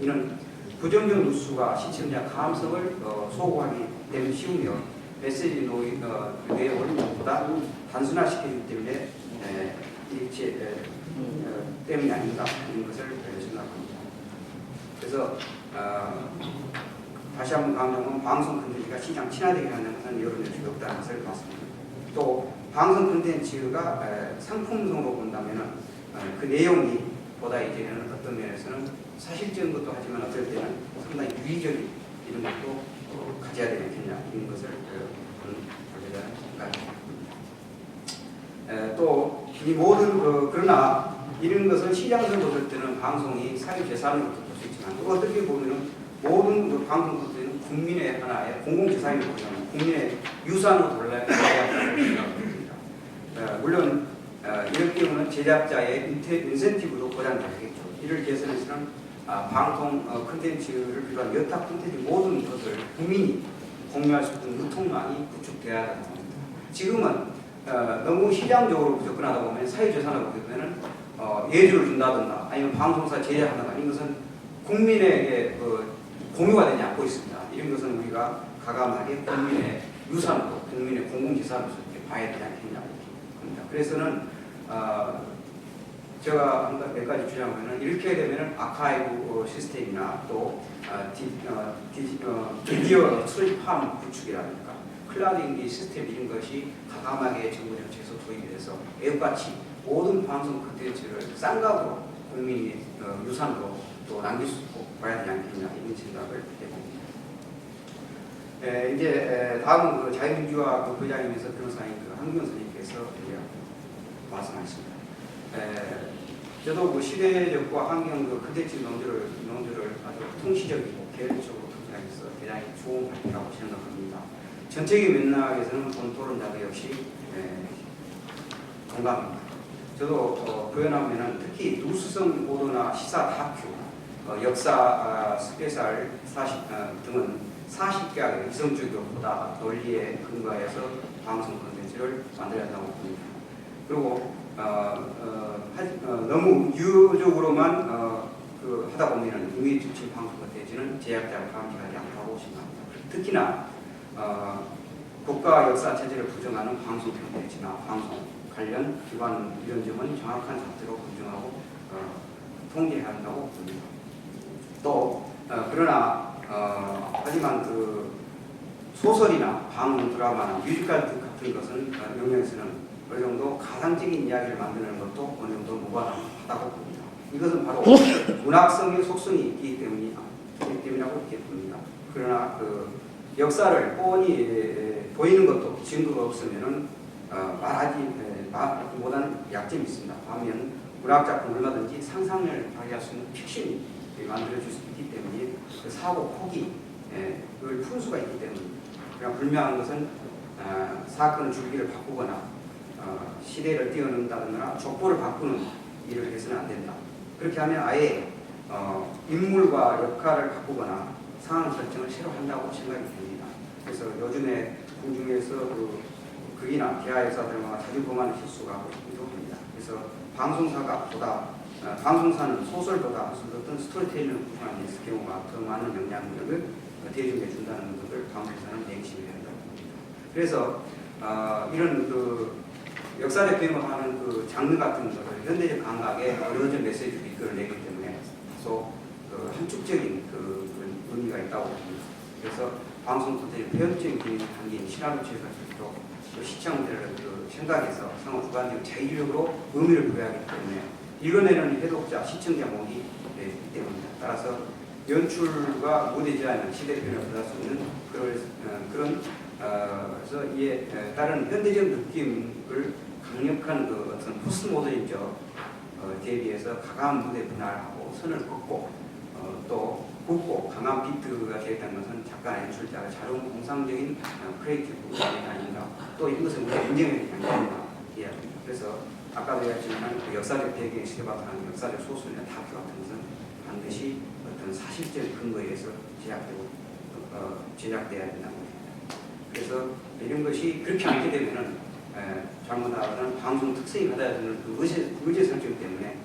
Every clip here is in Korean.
이는 부정적 뉴스가 시청자 감성을 소구하기 때문에 쉬우며 메시지 내용을 보다 단순화시키기 때문에 때문이 아닌가 하는 것을 생각합니다. 그래서 다시 한번 강조하면 방송 콘텐츠가 시장 친화되게 하는 것은 여론조직이 없다는 것을 봤습니다. 또 방송 콘텐츠가 상품성으로 본다면 그 내용이 보다 이제는 어떤 면에서는 사실적인 것도 하지만 어떨 때는 상당히 유의적인 이런 것도 가져야 되지 않겠냐 이런 것을 생각합니다. 또 이 모든 그러나 이런 것은 시장적으로 볼 때는 방송이 사회재산으로 볼 수 있지만 또 어떻게 보면은 모든 방송 콘텐츠는 국민의 하나의 공공재산이라고 보면 국민의 유산으로 돌아야 한다고 생각합니다. 물론 이럴 경우는 제작자의 인센티브도 보장되겠죠. 이를 개선해서는 방송 콘텐츠를 비롯한 여타 콘텐츠 모든 것을 국민이 공유할 수 있는 유통망이 구축되어야 합니다. 지금은 너무 시장적으로 접근하다 보면 사회재산을 보게 되면 예주를 준다든가 아니면 방송사 제재하든가 이런 것은 국민에게 공유가 되지 않고 있습니다. 이런 것은 우리가 가감하게 국민의 유산으로 국민의 공공재산으로서 이렇게 봐야 되지 않겠냐 합니다. 그래서는 제가 몇 가지 주장하면 이렇게 되면 아카이브 시스템이나 또 미디어 수집함 구축이라든가 클라우드 인기 시스템 이런 것이 가감하게 정부 정책에서 도입이 돼서 애국같이 모든 방송 콘텐츠를 싼 값으로 국민이 유산으로 또 남길 수 있고 봐야 되지 않겠냐 이런 생각을 해봅니다. 이제 다음은 자유민주화 부장이면서 변호사인 한국영 선생님께서 말씀하셨습니다. 저도 시대적과 환경 콘텐츠 논조를 아주 통시적이고 계획적으로 통솔하면서 대단히 좋은 발표라고 생각합니다. 전체적인 맥락에서는 본 토론자도 역시 동감입니다. 저도 표현하면은 특히 뉴스성 보도나 시사 다큐, 역사 스페셜 등은 사실과 이성적이고보다 논리에 근거해서 방송 콘텐츠를 만들어야 한다고 봅니다. 그리고 너무 유효적으로만 하다 보면 이미 지침 방송 콘텐츠는 제약자를 감지하지 않다고 생각합니다. 특히나 국가 역사 체제를 부정하는 방송 콘텐츠나 방송 관련 기관 이런 점은 정확한 잣대로 검증하고 통제해야 한다고 봅니다. 또 그러나 하지만 소설이나 방송 드라마나 뮤지컬 같은 것은 영역에서는 어느 정도 가상적인 이야기를 만드는 것도 어느 정도 무관하다고 봅니다. 이것은 바로 문학성의 속성이 있기 때문이라고 이렇게 봅니다. 그러나 역사를 뻔히 보이는 것도 증거가 없으면은 말하지 못하는 약점이 있습니다. 반면 문학작품 얼마든지 상상을 발휘할 수 있는 픽션이 만들어질 수 있기 때문에 그 사고 폭이 그걸 풀 수가 있기 때문입니다. 그러나 분명한 것은 사건의 줄기를 바꾸거나 시대를 뛰어넘는다거나 족보를 바꾸는 일을 해서는 안 된다. 그렇게 하면 아예 인물과 역할을 바꾸거나 상황 설정을 새로 한다고 생각이 됩니다. 그래서 요즘에 공중에서 극이나 대하역사 드라마가 자주 범하는 실수가 있기도 합니다. 그래서 방송사는 소설보다 어떤 스토리텔링을 구성하는 경우가 더 많은 영향력을 대중에 준다는 것을 방송사는 맹심해야 한다고 봅니다. 그래서 이런 역사적 배경하는 장르 같은 것을 현대적 감각에 어려운 메시지를 이끌어내기 때문에 다소 한축적인 의미가 있다고 봅니다. 그래서 방송 콘텐츠 표현적인 기능이 담긴 신화로 취해서도 시청자를 생각해서 상호 주관적으로 자의적으로 의미를 부여하기 때문에 읽어내는 해독자, 시청자 모두 있기 때문입니다. 따라서 연출과 무대 제안은 시대 변화를 받을 수 있는 그래서 이에 따른 현대적 느낌을 강력한 어떤 포스트 모더니즘 대비해서 강한 무대 분할하고 선을 긋고 또 굵고 강한 비트가 되었다는 것은 작가나 연출자가 자동 공상적인 크리에이티브가 아닌가. 또 이것은 우리가 인정해야 된다. 그래서 아까도 얘기했지만 역사적 배경에 시대바탕한 역사적 소설이나 다큐 같은 것은 반드시 어떤 사실적 근거에 의해서 제작돼야 된다는 것입니다. 그래서 이런 것이 그렇게 않게 되면은 잘못하거나 방송 특성이 받아야 되는 의제 설정 때문에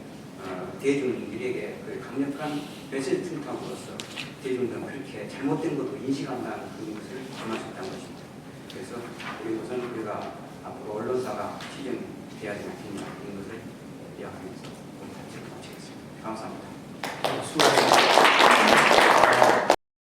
대중들에게 그 강력한 메시지 충탁으로서 대중들은 그렇게 잘못된 것도 인식한다는 그런 것을 전할 수 있다는 것입니다. 그래서 이것은 우리가 앞으로 언론사가 시정돼야 되는 이런 것을 이야기하면서 오늘 발제를 마치겠습니다. 감사합니다.